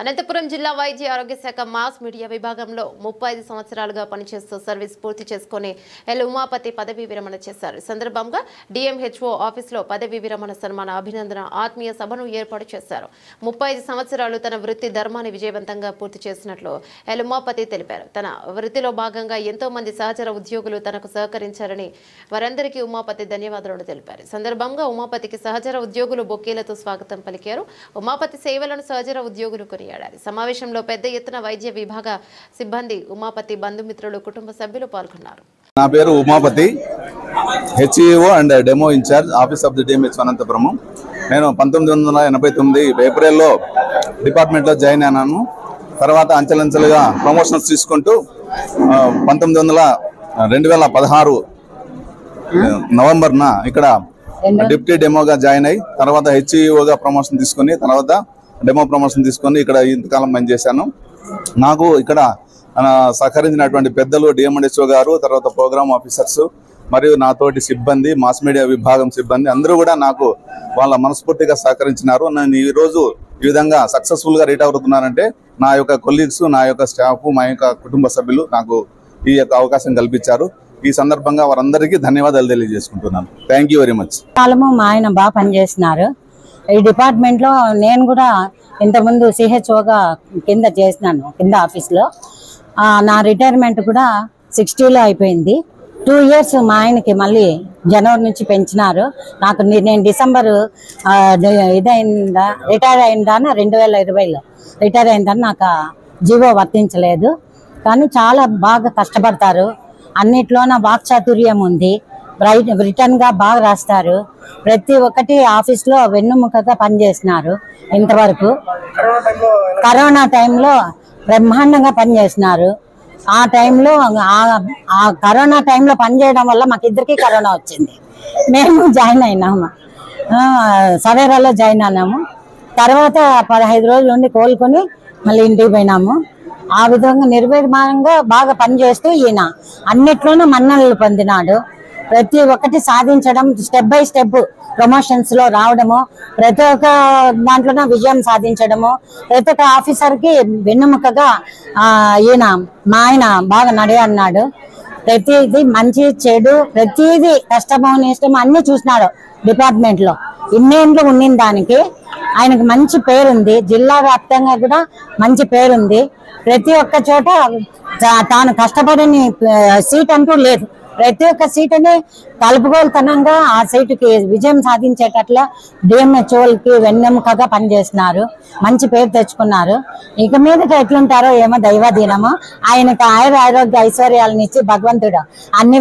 అనంతపురం జిల్లా వైద్య ఆరోగ్య శాఖ మాస్ మీడియా విభాగంలో 35 సంవత్సరాలుగా పనిచేస్తూ సర్వీస్ పూర్తి చేసుకుని ఎల్ ఉమాపతి పదవీ విరమణ చేశారు. సందర్భంగా డిఎంహెచ్ఓ ఆఫీసులో పదవీ విరమణ సన్మాన అభినందన ఆత్మీయ సభను ఏర్పాటు చేశారు. 35 సంవత్సరాలు తన వృత్తి ధర్మాన్ని విజయవంతంగా పూర్తి చేసినట్లు ఎల్ ఉమాపతి తెలిపారు. తన వృత్తిలో భాగంగా ఎంతో మంది సహచర ఉద్యోగులు తనకు సహకరించారని వారందరికీ ఉమాపతి ధన్యవాదాలు తెలిపారు. సందర్భంగా ఉమాపతికి సహచర ఉద్యోగులు బొకేలతో స్వాగతం పలికారు. ఉమాపతి సేవలను సహచర ఉద్యోగులు సమావేశంలో పెద్ద ఎత్తున వైద్య విభాగ సిబ్బంది, ఉమాపతి బంధుమిత్రులు, కుటుంబ సభ్యులు పాల్గొన్నారు. నా పేరు Umapathi, HEO and demo incharge office of the DMH Anantapuram. నేను 1989 ఏప్రిల్లో డిపార్ట్మెంట్లో జాయిన్ అయినాను. తర్వాత అంచెలంచెలుగా ప్రమోషన్స్ తీసుకుంటూ 2016 నవంబర్న ఇక్కడ డిప్యూటీ డెమోగా జాయిన్ అయ్యి తర్వాత హెచ్ఈఓగా ప్రమోషన్ తీసుకుని తర్వాత డెమో ప్రమోషన్ తీసుకొని ఇక్కడ ఇంతకాలం పనిచేశాను. నాకు ఇక్కడ సహకరించినటువంటి పెద్దలు డిఎంహెచ్ఓ గారు, తర్వాత ప్రోగ్రామ్ ఆఫీసర్స్ మరియు నాతోటి సిబ్బంది, మాస్ మీడియా విభాగం సిబ్బంది అందరూ కూడా నాకు వాళ్ళ మనస్ఫూర్తిగా సహకరించినారు. నేను ఈరోజు ఈ విధంగా సక్సెస్ఫుల్గా రీట్ అవుతున్నానంటే నా యొక్క కొలీగ్స్, నా యొక్క స్టాఫ్, మా యొక్క కుటుంబ సభ్యులు నాకు ఈ యొక్క అవకాశం కల్పించారు. ఈ సందర్భంగా వారందరికీ ధన్యవాదాలు తెలియజేసుకుంటున్నాను. Thank you very much. మా ఆయన బాగా పనిచేస్తున్నారు. ఈ డిపార్ట్మెంట్లో నేను కూడా ఇంతకుముందు సిహెచ్ఓగా కింద చేసినాను, కింద ఆఫీస్లో. నా రిటైర్మెంట్ కూడా 60లో అయిపోయింది. 2 ఇయర్స్ మా ఆయనకి మళ్ళీ జనవరి నుంచి పెంచినారు. నాకు నేను డిసెంబరు ఇదైందా రిటైర్ అయిందాన 2020లో రిటైర్ అయిందని నాకు జీవో వర్తించలేదు. కానీ చాలా బాగా కష్టపడతారు. అన్నిట్లోన వాక్చాతుర్యం ఉంది. రిటర్న్గా బాగా రాస్తారు. ప్రతి ఒక్కటి ఆఫీస్లో వెన్నుముకగా పనిచేసినారు. ఇంతవరకు కరోనా టైంలో బ్రహ్మాండంగా పనిచేసినారు. ఆ టైంలో ఆ కరోనా టైంలో పనిచేయడం వల్ల మాకిద్దరికి కరోనా వచ్చింది. మేము జాయిన్ అయినాము, సవేరాలో జాయిన్ అయినాము. తర్వాత 15 రోజులు ఉండి కోలుకొని మళ్ళీ ఇంటికి పోయినాము. ఆ విధంగా నిర్విమానంగా బాగా పనిచేస్తూ ఈయన అన్నిట్లోనూ మన్ననలు పొందినాడు. ప్రతి ఒక్కటి సాధించడం, స్టెప్ బై స్టెప్ ప్రమోషన్స్ లో రావడము, ప్రతి ఒక్క దాంట్లోనూ విజయం సాధించడము, ప్రతి ఒక్క ఆఫీసర్కి వెన్నుముకగా ఈయన మా ఆయన బాగా నడియన్నాడు. ప్రతిదీ మంచి చెడు, ప్రతిదీ కష్టమో ఇష్టమో అన్ని చూసినాడు డిపార్ట్మెంట్లో. ఇన్నేళ్ళు ఉండిన దానికి ఆయనకు మంచి పేరుంది. జిల్లా వ్యాప్తంగా కూడా మంచి పేరుంది. ప్రతి ఒక్క చోట తాను కష్టపడని సీట్ అంటూ లేదు. ప్రతి ఒక్క సీటుని కలుపుకోలుతనంగా ఆ సీటుకి విజయం సాధించేటట్ల డిఎంహెచ్ఓలకి వెన్నెముకగా పనిచేస్తున్నారు. మంచి పేరు తెచ్చుకున్నారు. ఇక మీదట ఎట్లుంటారో ఏమో దైవాధీనమో. ఆయనకు ఆరోగ్య ఐశ్వర్యాలను ఇచ్చి భగవంతుడు అన్ని